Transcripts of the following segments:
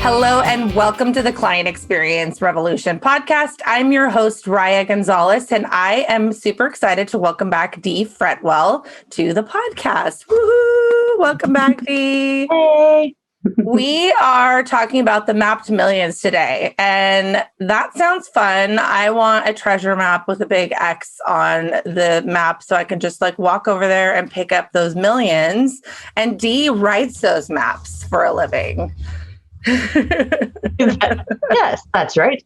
Hello and welcome to the Client Experience Revolution podcast. I'm your host, Raya Gonzalez, and I am super excited to welcome back Dee Fretwell to the podcast. Woohoo! Welcome back, Dee. Hey. We are talking about the mapped millions today, and that sounds fun. I want a treasure map with a big X on the map so I can just walk over there and pick up those millions. And Dee writes those maps for a living. Yes, that's right.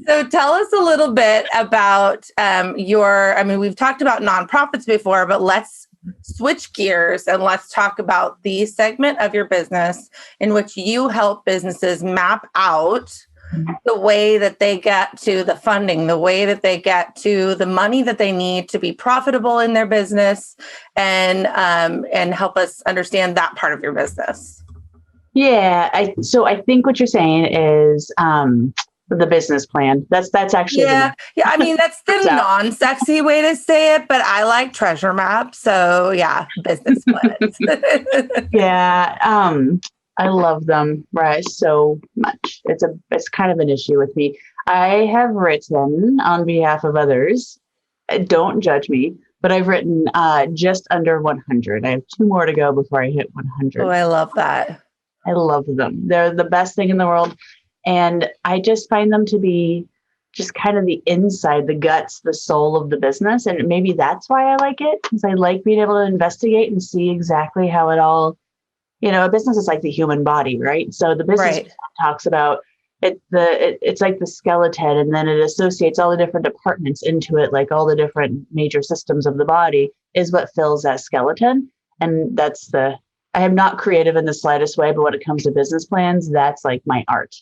So tell us a little bit about we've talked about nonprofits before, but let's switch gears and let's talk about the segment of your business in which you help businesses map out the way that they get to the funding, the way that they get to the money that they need to be profitable in their business, and help us understand that part of your business. Yeah. So I think what you're saying is the business plan. That's actually I mean, that's the non-sexy way to say it, but I like treasure maps. So yeah, business plans. Yeah. I love them, right? So much. It's kind of an issue with me. I have written on behalf of others. Don't judge me, but I've written just under 100. I have 2 more to go before I hit 100. Oh, I love that. I love them. They're the best thing in the world. And I just find them to be just kind of the inside, the guts, the soul of the business. And maybe that's why I like it, because I like being able to investigate and see exactly how it all, a business is like the human body, right? So the business talks about it, it's like the skeleton, and then it associates all the different departments into it, like all the different major systems of the body is what fills that skeleton. And I am not creative in the slightest way, but when it comes to business plans, that's like my art.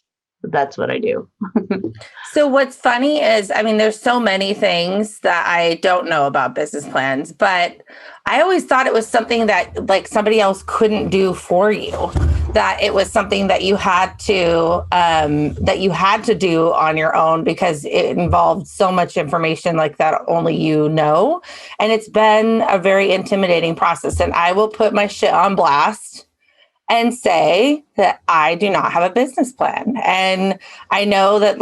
That's what I do. So what's funny is, there's so many things that I don't know about business plans, but I always thought it was something that somebody else couldn't do for you, that it was something that you had to do on your own because it involved so much information that only you know. And it's been a very intimidating process. And I will put my shit on blast and say that I do not have a business plan. And I know that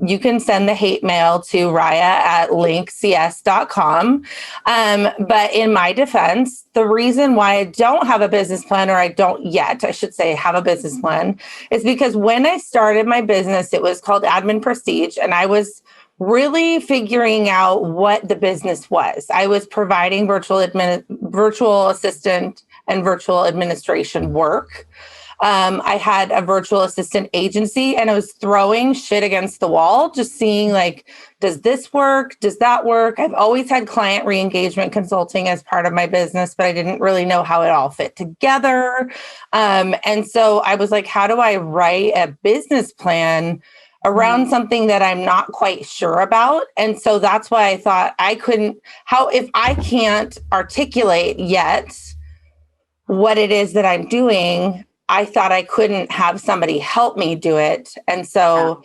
you can send the hate mail to raya@linkcs.com. But in my defense, the reason why I don't have a business plan, or I should say have a business plan, is because when I started my business, it was called Admin Prestige, and I was really figuring out what the business was. I was providing virtual assistant and virtual administration work. I had a virtual assistant agency, and I was throwing shit against the wall, just seeing does this work? Does that work? I've always had client re-engagement consulting as part of my business, but I didn't really know how it all fit together. And so I was like, how do I write a business plan around something that I'm not quite sure about? And so that's why I thought if I can't articulate yet what it is that I'm doing, I thought I couldn't have somebody help me do it. And so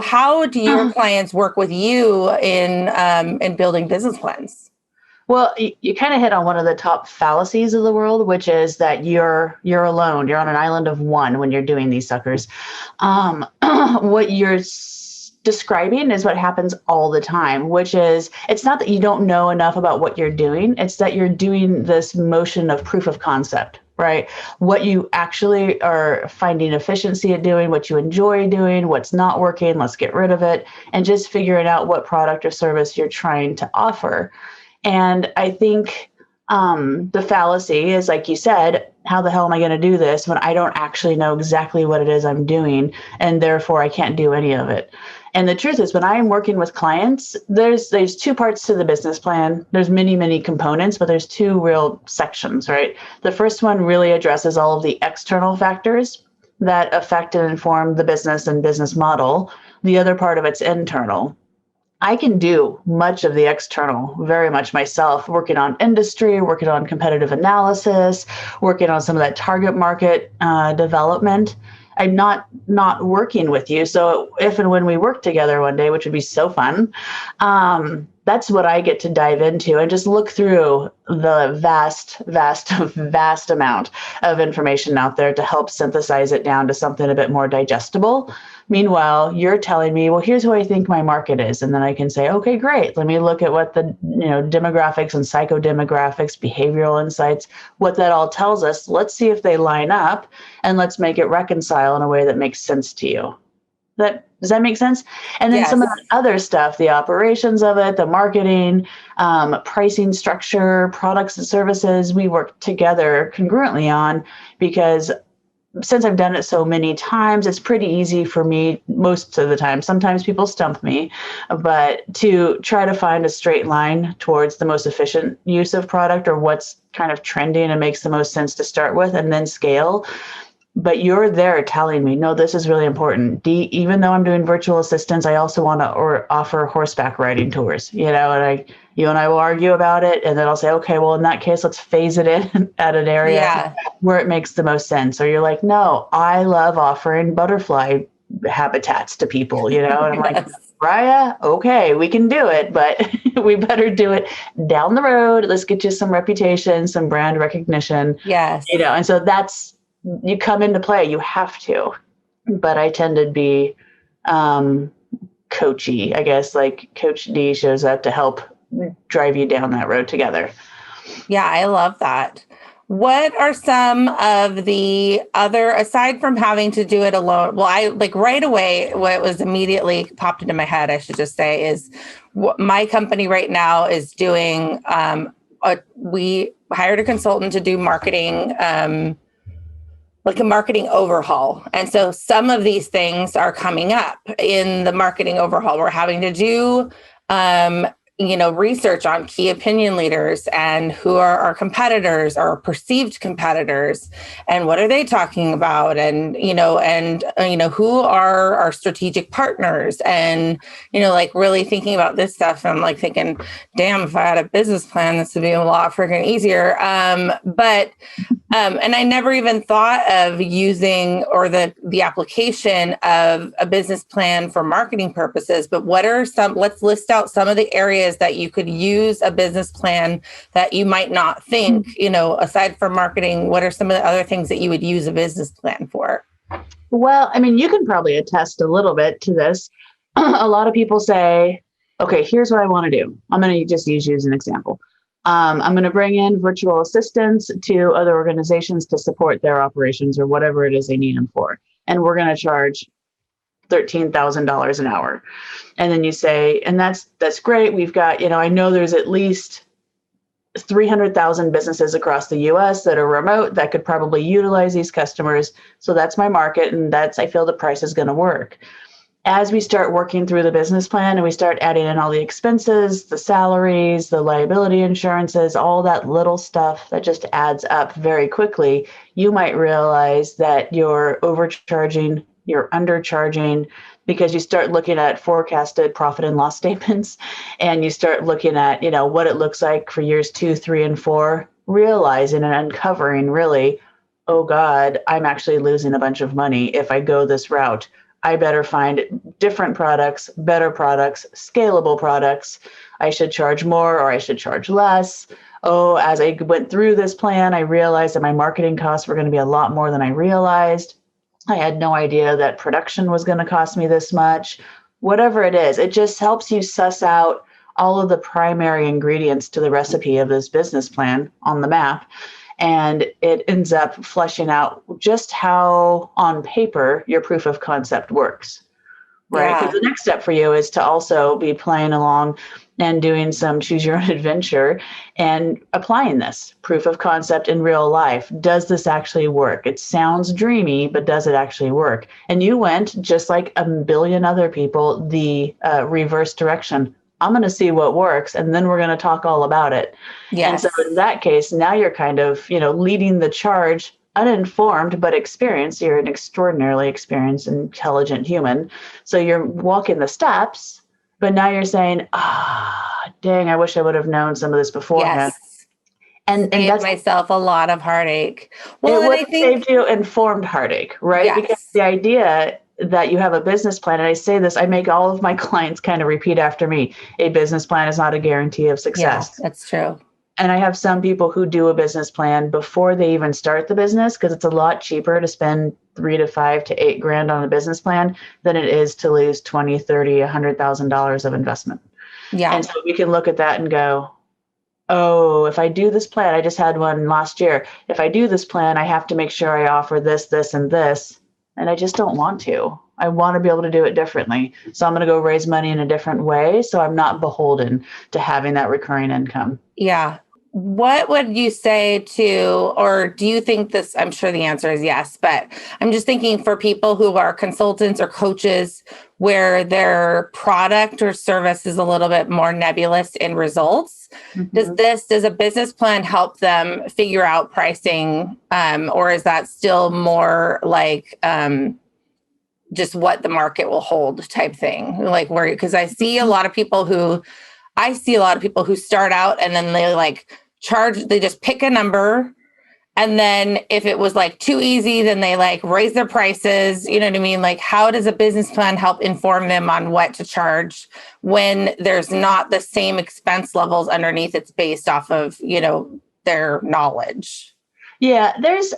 how do your clients work with you in building business plans? Well, you kind of hit on one of the top fallacies of the world, which is that you're alone. You're on an island of one when you're doing these suckers. What you're describing is what happens all the time, which is it's not that you don't know enough about what you're doing. It's that you're doing this motion of proof of concept, right? What you actually are finding efficiency at doing, what you enjoy doing, what's not working, let's get rid of it, and just figuring out what product or service you're trying to offer. And I think the fallacy is, like you said, how the hell am I going to do this when I don't actually know exactly what it is I'm doing, and therefore I can't do any of it? And the truth is, when I am working with clients, there's 2 parts to the business plan. There's many, many components, but there's 2 real sections, right? The first one really addresses all of the external factors that affect and inform the business and business model. The other part of it's internal. I can do much of the external very much myself, working on industry, working on competitive analysis, working on some of that target market development. I'm not working with you. So if and when we work together one day, which would be so fun, that's what I get to dive into and just look through the vast amount of information out there to help synthesize it down to something a bit more digestible. Meanwhile, you're telling me, well, here's who I think my market is. And then I can say, okay, great. Let me look at what the demographics and psychodemographics, behavioral insights, what that all tells us. Let's see if they line up and let's make it reconcile in a way that makes sense to you. Does that make sense? And then some of Yes. the other stuff, the operations of it, the marketing, pricing structure, products and services, we work together congruently on, because since I've done it so many times, it's pretty easy for me most of the time. Sometimes people stump me, but to try to find a straight line towards the most efficient use of product, or what's kind of trending and makes the most sense to start with and then scale. But you're there telling me, no, this is really important. Even though I'm doing virtual assistants, I also want to offer horseback riding tours, and you and I will argue about it. And then I'll say, okay, well, in that case, let's phase it in at an area Yeah. where it makes the most sense. Or you're like, no, I love offering butterfly habitats to people, and I'm like, Yes. Raya, okay, we can do it, but we better do it down the road. Let's get you some reputation, some brand recognition, Yes. and so you come into play, you have to. But I tend to be coachy, I guess, like Coach D shows up to help drive you down that road together. Yeah, I love that. What are some of the other, aside from having to do it alone? Well, I like right away, what was immediately popped into my head, I should just say, is what my company right now is doing. We hired a consultant to do marketing, like a marketing overhaul. And so some of these things are coming up in the marketing overhaul. We're having to do, research on key opinion leaders and who are our competitors or perceived competitors, and what are they talking about, and who are our strategic partners, and like really thinking about this stuff. And I'm like thinking, damn, if I had a business plan, this would be a lot freaking easier. And I never even thought of using or the application of a business plan for marketing purposes. But let's list out some of the areas that you could use a business plan that you might not think, aside from marketing, what are some of the other things that you would use a business plan for? Well, I mean, you can probably attest a little bit to this. A lot of people say, okay, here's what I want to do. I'm going to just use you as an example. I'm going to bring in virtual assistants to other organizations to support their operations or whatever it is they need them for. And we're going to charge $13,000 an hour. And then you say, and that's great. We've got, I know there's at least 300,000 businesses across the US that are remote that could probably utilize these customers. So that's my market. And I feel the price is going to work. As we start working through the business plan and we start adding in all the expenses, the salaries, the liability insurances, all that little stuff that just adds up very quickly, you might realize that you're overcharging, you're undercharging, because you start looking at forecasted profit and loss statements, and you start looking at, what it looks like for years 2, 3, and 4, realizing and uncovering really, oh God, I'm actually losing a bunch of money if I go this route. I better find different products, better products, scalable products. I should charge more or I should charge less. Oh, as I went through this plan, I realized that my marketing costs were going to be a lot more than I realized. I had no idea that production was going to cost me this much. Whatever it is, it just helps you suss out all of the primary ingredients to the recipe of this business plan on the map. And it ends up fleshing out just how, on paper, your proof of concept works, right? Because the next step for you is to also be playing along and doing some choose your own adventure and applying this proof of concept in real life. Does this actually work? It sounds dreamy, but does it actually work? And you went, just like a billion other people, the reverse direction. I'm going to see what works, and then we're going to talk all about it. Yes. And so in that case, now you're kind of, leading the charge, uninformed, but experienced. You're an extraordinarily experienced, intelligent human. So you're walking the steps, but now you're saying, dang, I wish I would have known some of this beforehand. Yes. And Saved that's myself a lot of heartache. Well, it and would I have think, saved you informed heartache, right? yes. Because the idea that you have a business plan. And I say this, I make all of my clients kind of repeat after me. A business plan is not a guarantee of Yeah, success. that's true. And I have some people who do a business plan before they even start the business, because it's a lot cheaper to spend 3 to 5 to 8 grand on a business plan than it is to lose 20, 30, $100,000 of investment. Yeah. And so we can look at that and go, oh, if I do this plan, I just had one last year. If I do this plan, I have to make sure I offer this, this, and this. And I just don't want to. I want to be able to do it differently. So I'm going to go raise money in a different way. So I'm not beholden to having that recurring income. Yeah. What would you say to, or do you think this? I'm sure the answer is yes, but I'm just thinking for people who are consultants or coaches where their product or service is a little bit more nebulous in results. Mm-hmm. Does a business plan help them figure out pricing? Or is that still more like, just what the market will hold type thing? Like where, because I see a lot of people who start out and then they like they just pick a number. And then if it was like too easy, then they like raise their prices. You know what I mean? Like, how does a business plan help inform them on what to charge when there's not the same expense levels underneath? It's based off of, their knowledge. Yeah, there's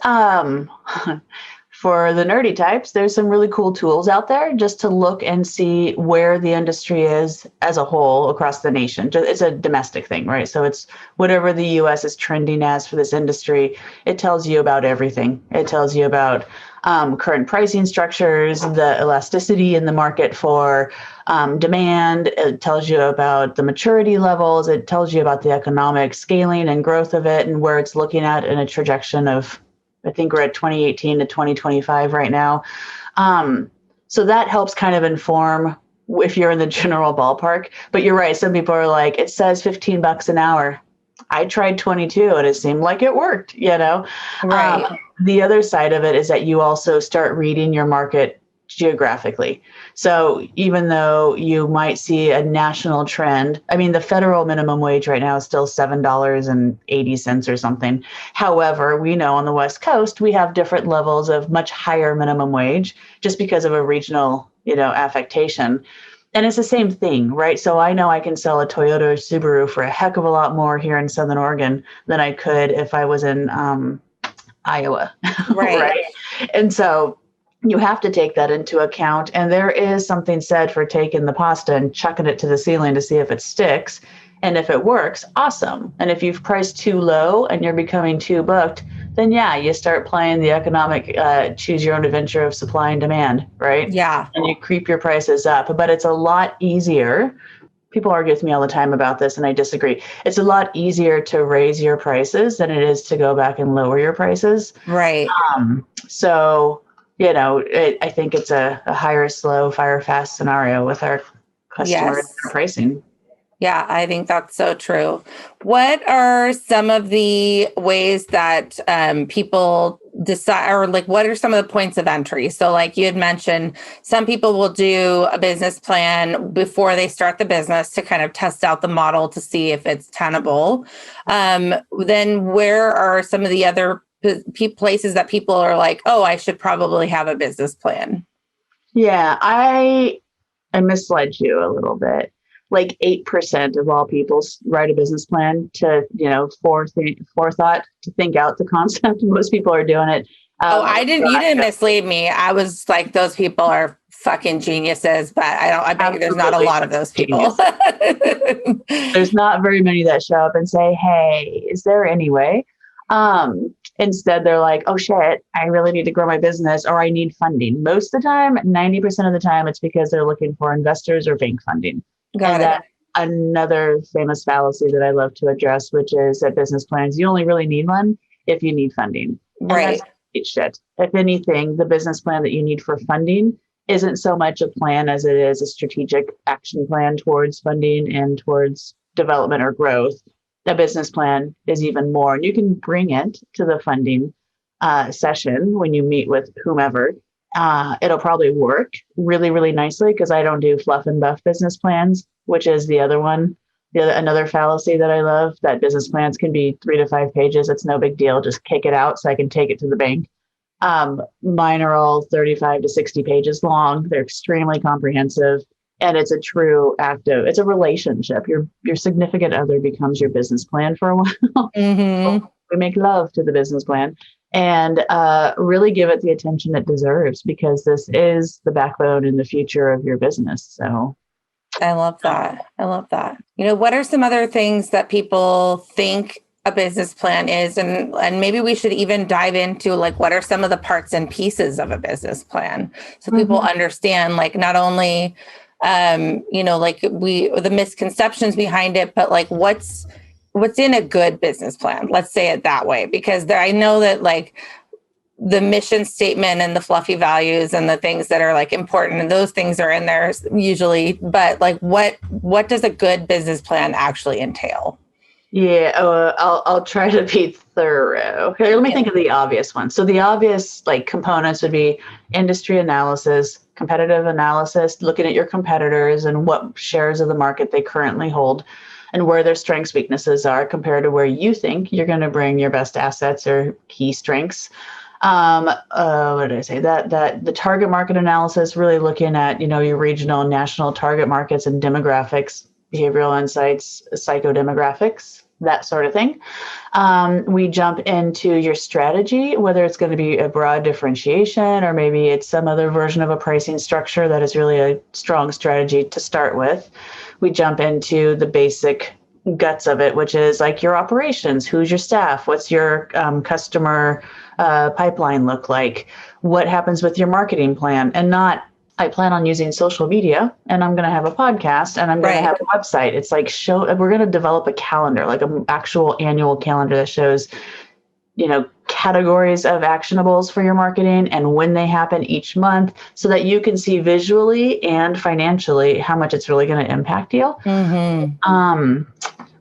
for the nerdy types, there's some really cool tools out there just to look and see where the industry is as a whole across the nation. It's a domestic thing, right? So it's whatever the US is trending as for this industry. It tells you about everything. It tells you about current pricing structures, the elasticity in the market for demand. It tells you about the maturity levels. It tells you about the economic scaling and growth of it and where it's looking at in a trajectory of, I think we're at 2018 to 2025 right now. So that helps kind of inform if you're in the general ballpark. But you're right. Some people are like, it says $15 an hour. I tried 22 and it seemed like it worked, Right. The other side of it is that you also start reading your market geographically. So even though you might see a national trend, I mean, the federal minimum wage right now is still $7.80 or something. However, we know on the West Coast, we have different levels of much higher minimum wage just because of a regional, affectation. And it's the same thing, right? So I know I can sell a Toyota or Subaru for a heck of a lot more here in Southern Oregon than I could if I was in Iowa, Right. right? And so you have to take that into account. And there is something said for taking the pasta and chucking it to the ceiling to see if it sticks. And if it works, awesome. And if you've priced too low and you're becoming too booked, then yeah, you start playing the economic choose your own adventure of supply and demand, right? Yeah. And you creep your prices up. But it's a lot easier. People argue with me all the time about this, and I disagree. It's a lot easier to raise your prices than it is to go back and lower your prices. Right. So, I think it's a hire slow, fire fast scenario with our customers Yes. and pricing. Yeah, I think that's so true. What are some of the ways that people decide, or like, what are some of the points of entry? So, like you had mentioned, some people will do a business plan before they start the business to kind of test out the model to see if it's tenable. Then, where are some of the other places that people are like, oh, I should probably have a business plan? Yeah, I misled you a little bit. Like 8% of all people write a business plan to, forethought to think out the concept. Most people are doing it. You didn't mislead me. I was like, those people are fucking geniuses, but I bet you there's not a lot of those people. There's not very many that show up and say, hey, is there any way? Instead, they're like, oh shit, I really need to grow my business or I need funding. Most of the time, 90% of the time, it's because they're looking for investors or bank funding. Got it. That's another famous fallacy that I love to address, which is that business plans, you only really need one if you need funding. Right. And that's shit. If anything, the business plan that you need for funding isn't so much a plan as it is a strategic action plan towards funding and towards development or growth. A business plan is even more, and you can bring it to the funding session when you meet with whomever. It'll probably work really, really nicely because I don't do fluff and buff business plans, which is the other one. Another fallacy that I love, that business plans can be 3 to 5 pages. It's no big deal. Just kick it out so I can take it to the bank. Mine are all 35 to 60 pages long. They're extremely comprehensive. And it's a true active, it's a relationship. Your significant other becomes your business plan for a while. Mm-hmm. We make love to the business plan and really give it the attention it deserves, because this is the backbone and the future of your business. So I love that. I love that. What are some other things that people think a business plan is? And maybe we should even dive into like, what are some of the parts and pieces of a business plan? So people understand, like, not only, like the misconceptions behind it, but like what's in a good business plan. Let's say it that way, because I know that like the mission statement and the fluffy values and the things that are like important, and those things are in there usually, but like what does a good business plan actually entail? yeah, I'll try to be thorough. Okay, let me think of the obvious ones. So the obvious like components would be industry analysis, competitive analysis, looking at your competitors and what shares of the market they currently hold, and where their strengths, weaknesses are compared to where you think you're going to bring your best assets or key strengths. What did I say? That the target market analysis, really looking at, your regional and national target markets and demographics, behavioral insights, psychodemographics, that sort of thing. We jump into your strategy, whether it's going to be a broad differentiation or maybe it's some other version of a pricing structure that is really a strong strategy to start with. We jump into the basic guts of it, which is like your operations. Who's your staff? What's your customer pipeline look like? What happens with your marketing plan? And not, I plan on using social media and I'm going to have a podcast and I'm going to have a website. It's like we're going to develop a calendar, like an actual annual calendar that shows, categories of actionables for your marketing and when they happen each month, so that you can see visually and financially how much it's really going to impact you.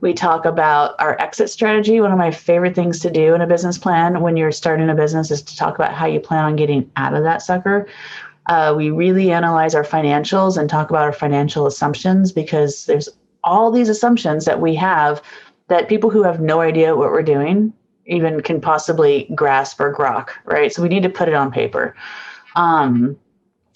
We talk about our exit strategy. One of my favorite things to do in a business plan when you're starting a business is to talk about how you plan on getting out of that sucker. We really analyze our financials and talk about our financial assumptions, because there's all these assumptions that we have that people who have no idea what we're doing even can possibly grasp or grok, right? So we need to put it on paper. And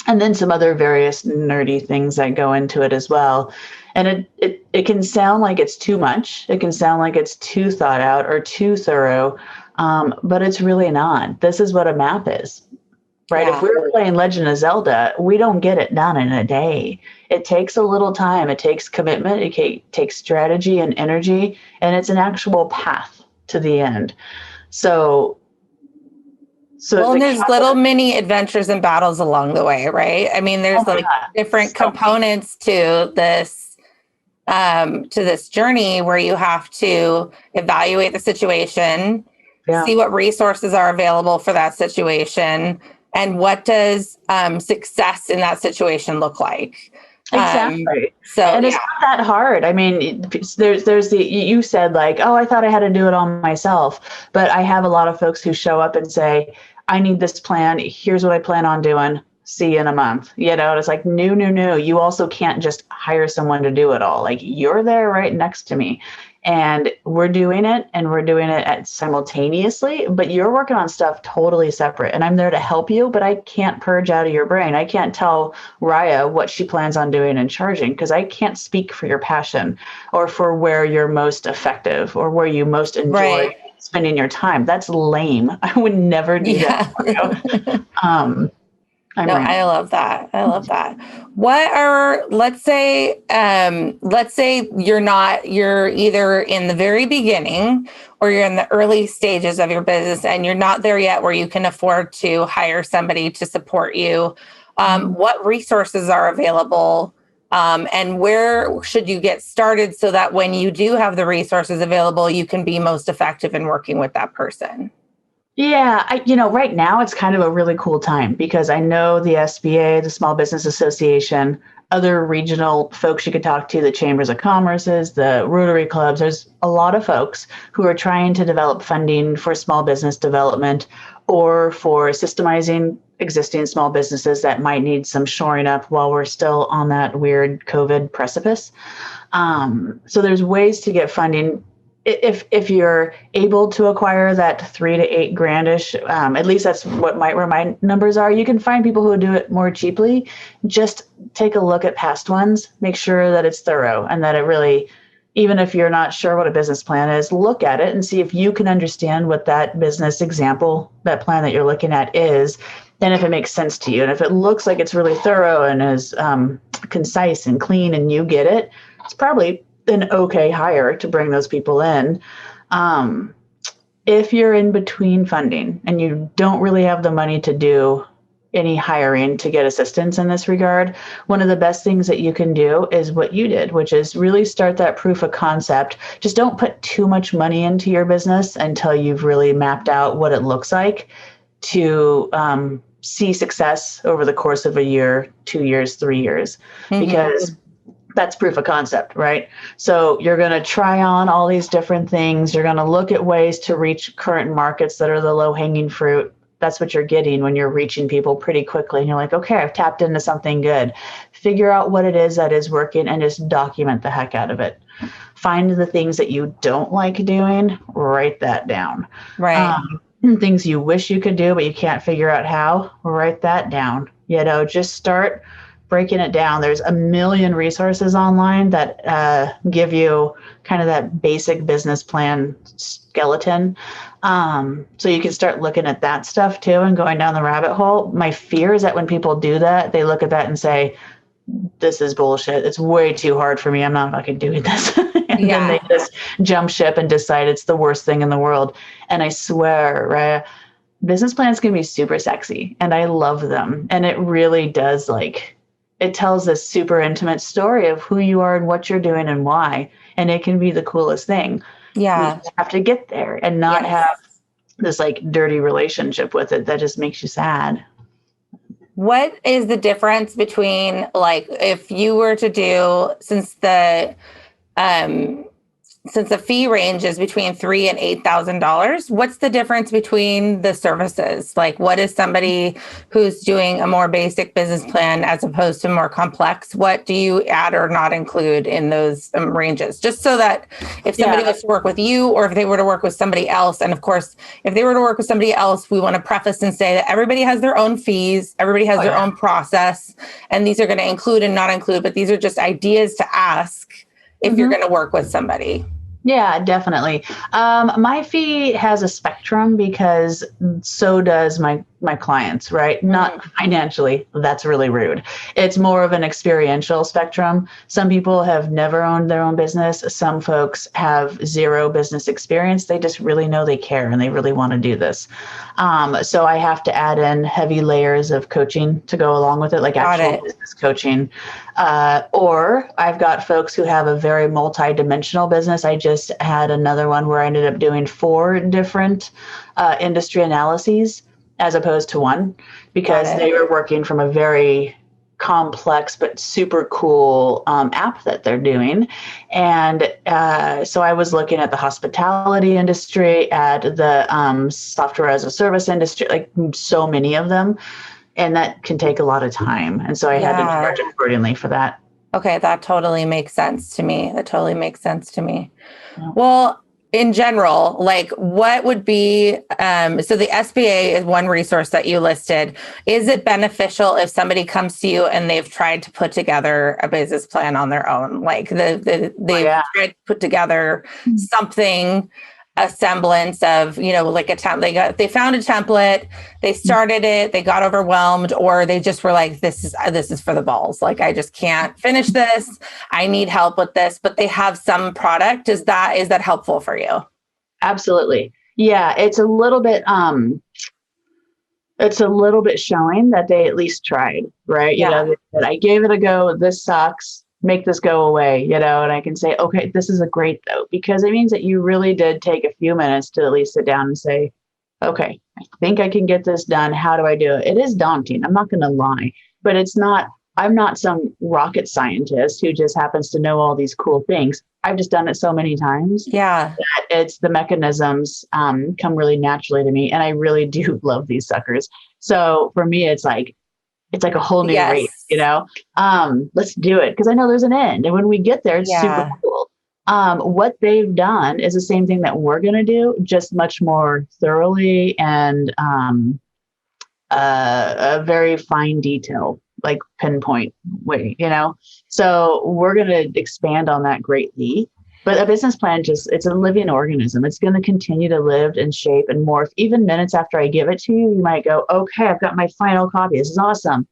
then some other various nerdy things that go into it as well. And it can sound like it's too much. It can sound like it's too thought out or too thorough, but it's really not. This is what a map is, right? Yeah. If we're playing Legend of Zelda, we don't get it done in a day. It takes a little time. It takes commitment. It takes strategy and energy, and it's an actual path to the end. So well, there's little mini adventures and battles along the way, right? I mean, there's different components to this journey where you have to evaluate the situation, see what resources are available for that situation, and what does success in that situation look like. Exactly. And it's not that hard. I mean, there's you said like, oh, I thought I had to do it all myself, but I have a lot of folks who show up and say, I need this plan. Here's what I plan on doing. See you in a month. And it's like, no. You also can't just hire someone to do it all. Like, you're there right next to me. And we're doing it simultaneously, but you're working on stuff totally separate. And I'm there to help you, but I can't purge out of your brain. I can't tell Raya what she plans on doing and charging, because I can't speak for your passion or for where you're most effective or where you most enjoy spending your time. That's lame. I would never do that for you. I love that. What are, let's say you're either in the very beginning or you're in the early stages of your business and you're not there yet where you can afford to hire somebody to support you. What resources are available? And where should you get started so that when you do have the resources available, you can be most effective in working with that person? Yeah, right now it's kind of a really cool time, because I know the SBA, the Small Business Association, other regional folks you could talk to, the Chambers of Commerce's, the Rotary Clubs. There's a lot of folks who are trying to develop funding for small business development or for systemizing existing small businesses that might need some shoring up while we're still on that weird COVID precipice. So there's ways to get funding if you're able to acquire that 3 to 8 grandish, at least that's what where my numbers are. You can find people who do it more cheaply. Just take a look at past ones, make sure that it's thorough and that it really, even if you're not sure what a business plan is, look at it and see if you can understand what that business example, that plan that you're looking at is, then if it makes sense to you. And if it looks like it's really thorough and is concise and clean and you get it, it's probably an okay hire to bring those people in. If you're in between funding and you don't really have the money to do any hiring to get assistance in this regard, one of the best things that you can do is what you did, which is really start that proof of concept. Just don't put too much money into your business until you've really mapped out what it looks like to see success over the course of a year, 2 years, 3 years, because that's proof of concept, right? So you're going to try on all these different things. You're going to look at ways to reach current markets that are the low hanging fruit. That's what you're getting when you're reaching people pretty quickly. And you're like, okay, I've tapped into something good. Figure out what it is that is working and just document the heck out of it. Find the things that you don't like doing, write that down. Right. Things you wish you could do, but you can't figure out how, write that down. Just start breaking it down. There's a million resources online that give you kind of that basic business plan skeleton. So you can start looking at that stuff too and going down the rabbit hole. My fear is that when people do that, they look at that and say, this is bullshit. It's way too hard for me. I'm not fucking doing this. And then they just jump ship and decide it's the worst thing in the world. And I swear, right, business plans can be super sexy and I love them. And it really does, like, it tells this super intimate story of who you are and what you're doing and why. And it can be the coolest thing. Yeah. You just have to get there and not have this like dirty relationship with it that just makes you sad. What is the difference between, like, if you were to do, since the fee range is between $3,000 and $8,000, what's the difference between the services? Like, what is somebody who's doing a more basic business plan as opposed to more complex? What do you add or not include in those ranges? Just so that if somebody was to work with you or if they were to work with somebody else, and of course, if they were to work with somebody else, we want to preface and say that everybody has their own fees, everybody has their own process, and these are going to include and not include, but these are just ideas to ask if you're going to work with somebody. Yeah, definitely. My fee has a spectrum because so does my clients, right? Not financially. That's really rude. It's more of an experiential spectrum. Some people have never owned their own business. Some folks have zero business experience. They just really know they care and they really want to do this. So I have to add in heavy layers of coaching to go along with it, like actual business coaching. Or I've got folks who have a very multi-dimensional business. I just had another one where I ended up doing 4 different industry analyses as opposed to one, because they were working from a very complex but super cool app that they're doing. And so I was looking at the hospitality industry, at the software as a service industry, like so many of them. And that can take a lot of time. And so I had to charge accordingly for that. Okay, that totally makes sense to me. Well, in general, like, what would be, so the SBA is one resource that you listed. Is it beneficial if somebody comes to you and they've tried to put together a business plan on their own? Like they've tried to put together something, a semblance of, like they found a template, they started it, they got overwhelmed, or they just were like, this is for the balls. Like, I just can't finish this. I need help with this, but they have some product. Is that helpful for you? Absolutely. Yeah. It's a little bit showing that they at least tried, right? I gave it a go. This sucks. Make this go away, and I can say, okay, this is a great though, because it means that you really did take a few minutes to at least sit down and say, okay, I think I can get this done. How do I do it? It is daunting. I'm not going to lie, but I'm not some rocket scientist who just happens to know all these cool things. I've just done it so many times. Yeah. That it's the mechanisms come really naturally to me. And I really do love these suckers. So for me, it's like a whole new race, let's do it. Because I know there's an end. And when we get there, it's super cool. What they've done is the same thing that we're going to do, just much more thoroughly and a very fine detail, like pinpoint way, So we're going to expand on that greatly. But a business plan it's a living organism. It's going to continue to live and shape and morph. Even minutes after I give it to you, you might go, okay, I've got my final copy. This is awesome.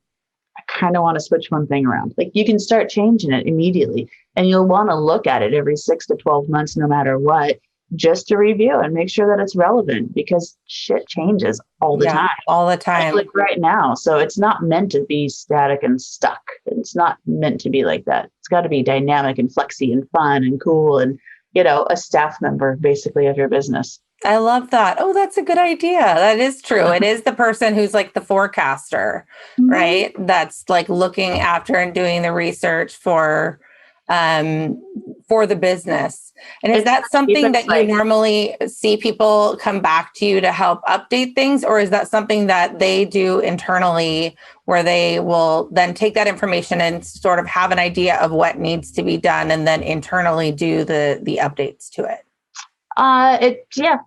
I kind of want to switch one thing around. Like you can start changing it immediately and you'll want to look at it every 6 to 12 months, no matter what, just to review and make sure that it's relevant because shit changes all the time. All the time. Like right now. So it's not meant to be static and stuck. It's not meant to be like that. It's got to be dynamic and flexy and fun and cool and, a staff member basically of your business. I love that. Oh, that's a good idea. That is true. It is the person who's like the forecaster, right? That's like looking after and doing the research for the business. And is that something that you normally see people come back to you to help update things? Or is that something that they do internally where they will then take that information and sort of have an idea of what needs to be done and then internally do the updates to it?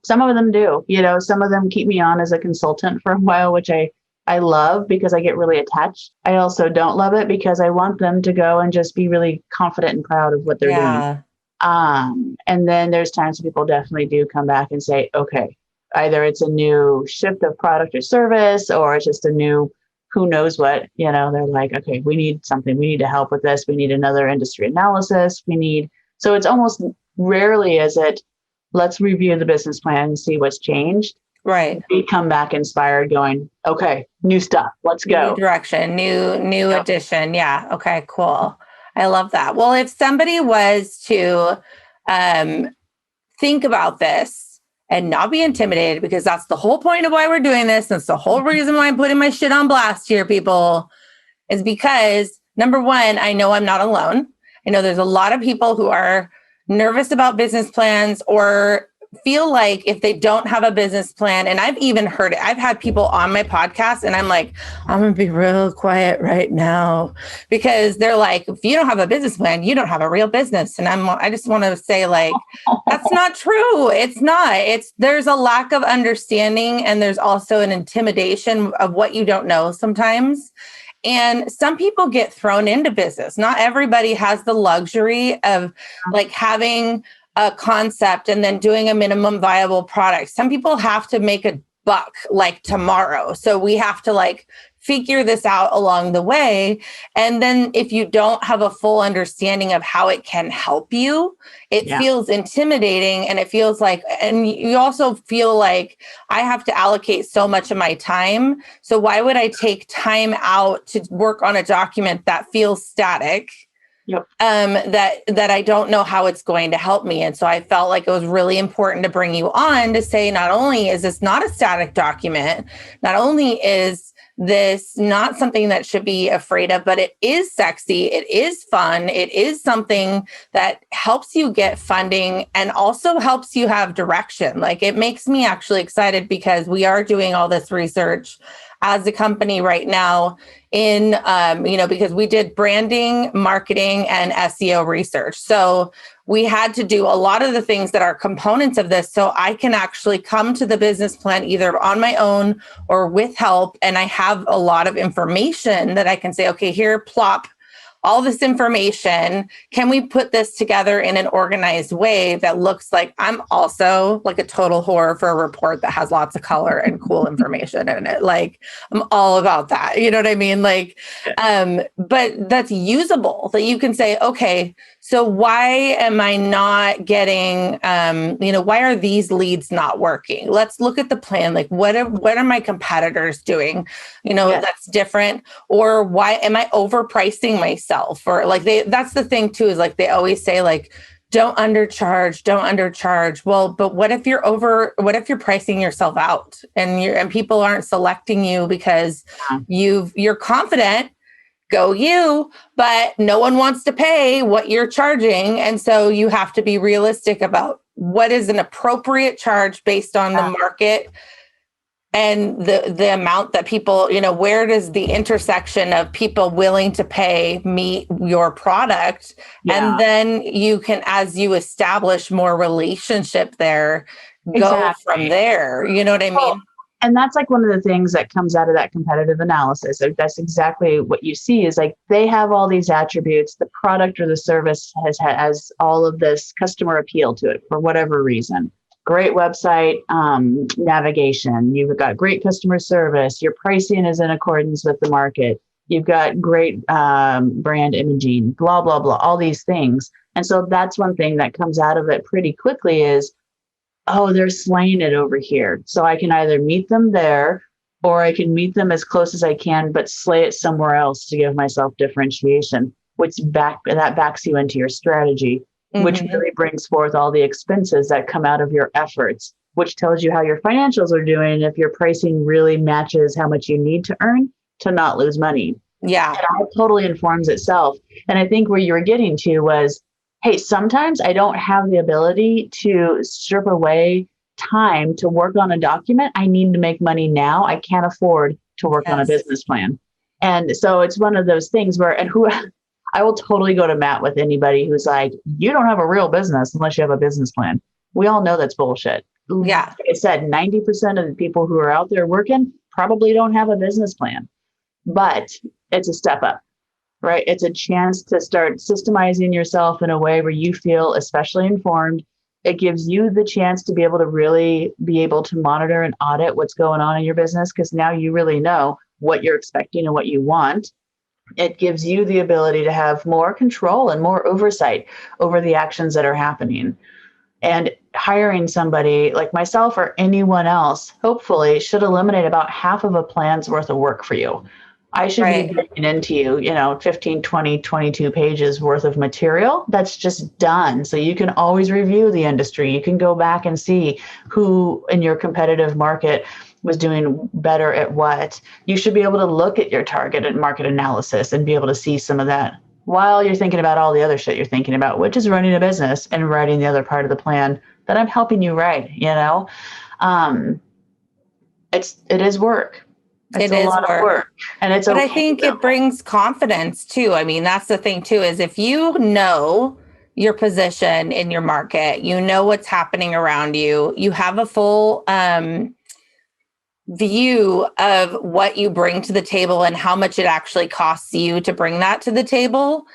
Some of them do. Some of them keep me on as a consultant for a while, which I love because I get really attached. I also don't love it because I want them to go and just be really confident and proud of what they're doing. And then there's times people definitely do come back and say, okay, either it's a new shift of product or service, or it's just a new, who knows what, they're like, okay, we need something. We need to help with this. We need another industry analysis. So it's almost rarely is it, let's review the business plan and see what's changed. Right. We come back inspired going, okay, new stuff. Let's go. New direction, new addition. Yeah. Okay, cool. I love that. Well, if somebody was to think about this and not be intimidated, because that's the whole point of why we're doing this. That's the whole reason why I'm putting my shit on blast here, people, is because number one, I know I'm not alone. I know there's a lot of people who are nervous about business plans or feel like if they don't have a business plan, and I've even heard it, I've had people on my podcast and I'm like, I'm going to be real quiet right now because they're like, if you don't have a business plan, you don't have a real business. And I just want to say like, that's not true. It's not, there's a lack of understanding and there's also an intimidation of what you don't know sometimes. And some people get thrown into business. Not everybody has the luxury of like having a concept and then doing a minimum viable product. Some people have to make a buck like tomorrow. So we have to like figure this out along the way. And then if you don't have a full understanding of how it can help you, it feels intimidating and it feels like, and you also feel like I have to allocate so much of my time. So why would I take time out to work on a document that feels static? Yep. That I don't know how it's going to help me. And so I felt like it was really important to bring you on to say, not only is this not a static document, not only is this not something that should be afraid of, but it is sexy, it is fun, it is something that helps you get funding and also helps you have direction. Like it makes me actually excited because we are doing all this research as a company right now in, because we did branding, marketing, and SEO research. So we had to do a lot of the things that are components of this. So I can actually come to the business plan either on my own or with help. And I have a lot of information that I can say, okay, here, plop all this information. Can we put this together in an organized way that looks like I'm also like a total whore for a report that has lots of color and cool information in it? Like I'm all about that. You know what I mean? Like, but that's usable, that you can say, okay, so why am I not getting, why are these leads not working? Let's look at the plan. Like what are my competitors doing? That's different. Or why am I overpricing myself? Or like that's the thing too, is like they always say like, don't undercharge. Well, but what if you're pricing yourself out and people aren't selecting you because you're confident, go you, but no one wants to pay what you're charging. And so you have to be realistic about what is an appropriate charge based on the market and the amount that people, where does the intersection of people willing to pay meet your product? Yeah. And then you can, as you establish more relationship there, go from Exactly. there. You know what I Well, mean? and that's like one of the things that comes out of that competitive analysis. Like, that's exactly what you see is like they have all these attributes. The product or the service has all of this customer appeal to it for whatever reason. Great website navigation. You've got great customer service. Your pricing is in accordance with the market. You've got great brand imaging, blah, blah, blah, all these things. And so that's one thing that comes out of it pretty quickly is, oh, they're slaying it over here. So I can either meet them there or I can meet them as close as I can, but slay it somewhere else to give myself differentiation, which backs you into your strategy, which Mm-hmm. really brings forth all the expenses that come out of your efforts, which tells you how your financials are doing and if your pricing really matches how much you need to earn to not lose money. Yeah. It all totally informs itself. And I think where you were getting to was, hey, sometimes I don't have the ability to strip away time to work on a document. I need to make money now. I can't afford to work on a Yes. business plan. And so it's one of those things where, and who I will totally go to Matt with anybody who's like, you don't have a real business unless you have a business plan. We all know that's bullshit. Yeah. Like I said, 90% of the people who are out there working probably don't have a business plan, but it's a step up, right? It's a chance to start systemizing yourself in a way where you feel especially informed. It gives you the chance to be able to really be able to monitor and audit what's going on in your business because now you really know what you're expecting and what you want. It gives you the ability to have more control and more oversight over the actions that are happening. And hiring somebody like myself or anyone else, hopefully, should eliminate about half of a plan's worth of work for you. I should be Right. bringing into you, 15, 20, 22 pages worth of material that's just done. So you can always review the industry. You can go back and see who in your competitive market was doing better at what. You should be able to look at your target and market analysis and be able to see some of that while you're thinking about all the other shit you're thinking about, which is running a business and writing the other part of the plan that I'm helping you write, it is work. It's It a is lot of work. work and it's But I okay think though. it brings confidence too. I mean, that's the thing too, is if you know your position in your market, you know what's happening around you, you have a full view of what you bring to the table and how much it actually costs you to bring that to the table.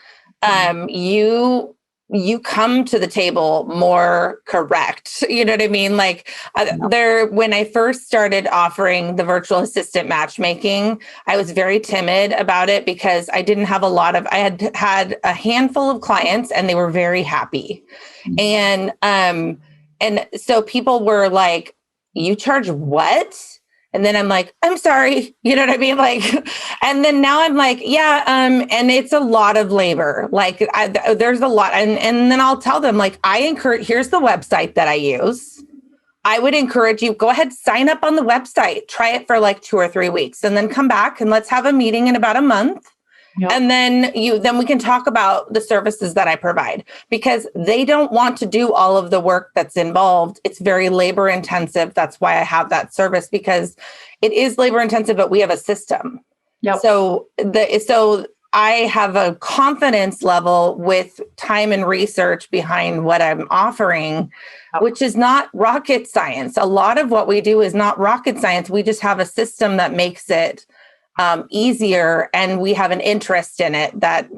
You come to the table more correct. You know what I mean? Like when I first started offering the virtual assistant matchmaking, I was very timid about it because I didn't have I had a handful of clients and they were very happy. And so people were like, you charge what? And then I'm like, I'm sorry. You know what I mean? Like, and then now I'm like, yeah. And it's a lot of labor. Like there's a lot. And then I'll tell them like, here's the website that I use. I would encourage you, go ahead, sign up on the website, try it for like 2 or 3 weeks and then come back and let's have a meeting in about a month. Yep. And then we can talk about the services that I provide because they don't want to do all of the work that's involved. It's very labor intensive. That's why I have that service because it is labor intensive, but we have a system. Yep. So I have a confidence level with time and research behind what I'm offering, which is not rocket science. A lot of what we do is not rocket science. We just have a system that makes it easier, and we have an interest in it that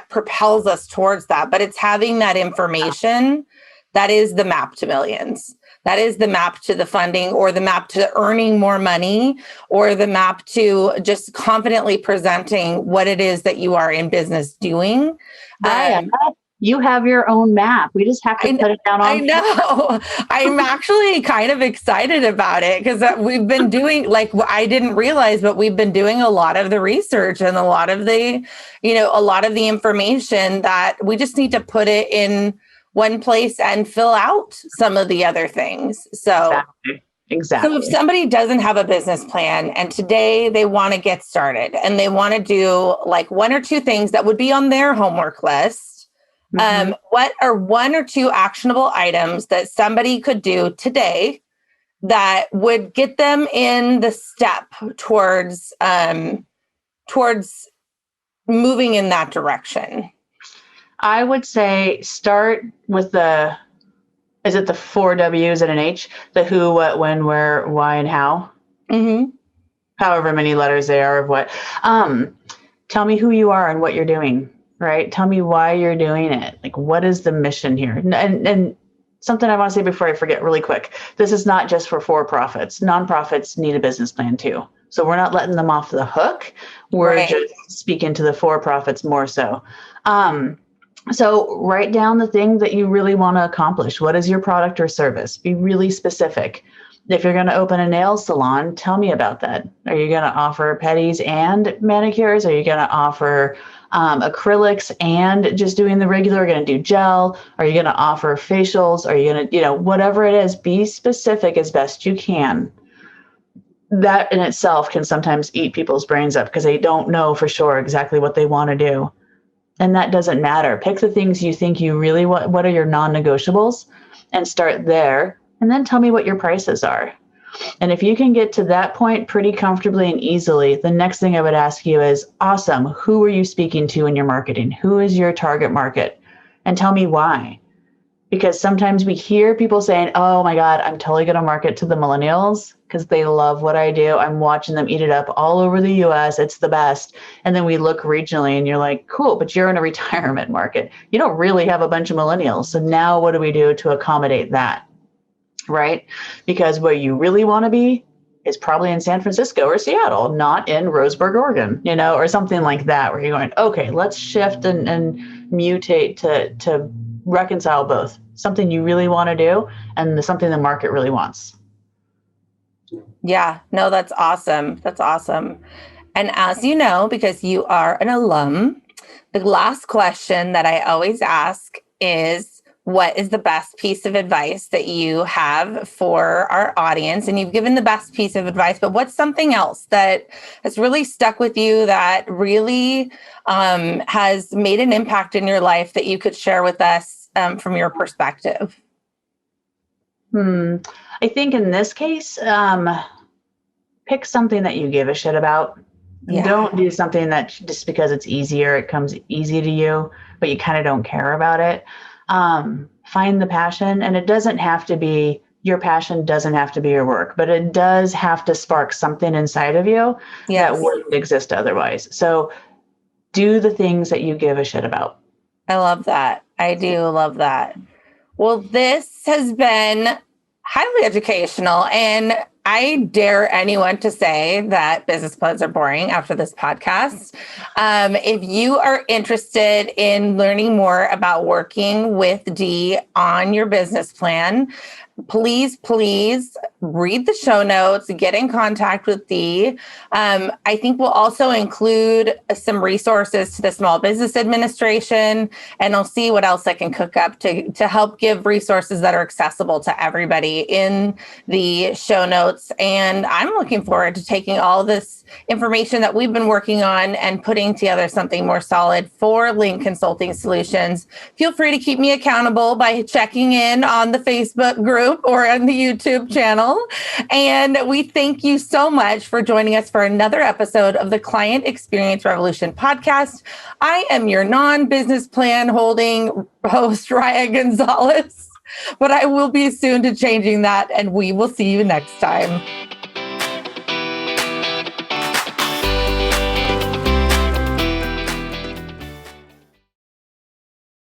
propels us towards that. But it's having that information that is the map to millions. That is the map to the funding, or the map to earning more money, or the map to just confidently presenting what it is that you are in business doing. You have your own map. We just have to put it down on. I know. I'm actually kind of excited about it because we've been doing, like, I didn't realize, but we've been doing a lot of the research and a lot of the information that we just need to put it in one place and fill out some of the other things. So Exactly. So if somebody doesn't have a business plan and today they want to get started and they want to do like 1 or 2 things that would be on their homework list, what are 1 or 2 actionable items that somebody could do today that would get them in the step towards moving in that direction? I would say start with is it the 4 W's and an H? The who, what, when, where, why, and how. Mm-hmm. However many letters they are of what. Tell me who you are and what you're doing, right? Tell me why you're doing it. Like, what is the mission here? And something I want to say before I forget really quick. This is not just for profits. Nonprofits need a business plan too. So we're not letting them off the hook. We're Right. just speaking to the for-profits more so. So write down the thing that you really want to accomplish. What is your product or service? Be really specific. If you're going to open a nail salon, tell me about that. Are you going to offer pedis and manicures? Are you going to offer acrylics and just doing the regular? Are you going to do gel? Are you going to offer facials? Are you going to, whatever it is, be specific as best you can. That in itself can sometimes eat people's brains up because they don't know for sure exactly what they want to do. And that doesn't matter. Pick the things you think you really want. What are your non-negotiables? And start there. And then tell me what your prices are. And if you can get to that point pretty comfortably and easily, the next thing I would ask you is, awesome, who are you speaking to in your marketing? Who is your target market? And tell me why. Because sometimes we hear people saying, oh my God, I'm totally going to market to the millennials because they love what I do. I'm watching them eat it up all over the US. It's the best. And then we look regionally and you're like, cool, but you're in a retirement market. You don't really have a bunch of millennials. So now what do we do to accommodate that? Right? Because where you really want to be is probably in San Francisco or Seattle, not in Roseburg, Oregon, or something like that, where you're going, okay, let's shift and mutate to reconcile both something you really want to do and something the market really wants. Yeah, no, that's awesome. That's awesome. And as you know, because you are an alum, the last question that I always ask is, what is the best piece of advice that you have for our audience? And you've given the best piece of advice, but what's something else that has really stuck with you that really has made an impact in your life that you could share with us from your perspective? I think in this case, pick something that you give a shit about. Yeah. Don't do something that just because it's easier, it comes easy to you, but you kind of don't care about it. Find the passion, and it doesn't have to be your passion, doesn't have to be your work, but it does have to spark something inside of you that wouldn't exist otherwise. So do the things that you give a shit about. I love that. I do love that. Well, this has been highly educational, and I dare anyone to say that business plans are boring after this podcast. If you are interested in learning more about working with Dee on your business plan, please read the show notes, get in contact with Dee. I think we'll also include some resources to the Small Business Administration, and I'll see what else I can cook up to help give resources that are accessible to everybody in the show notes. And I'm looking forward to taking all this information that we've been working on and putting together something more solid for Link Consulting Solutions. Feel free to keep me accountable by checking in on the Facebook group or on the YouTube channel. And we thank you so much for joining us for another episode of the Client Experience Revolution podcast. I am your non-business plan holding host, Raya Gonzalez, but I will be soon to changing that, and we will see you next time.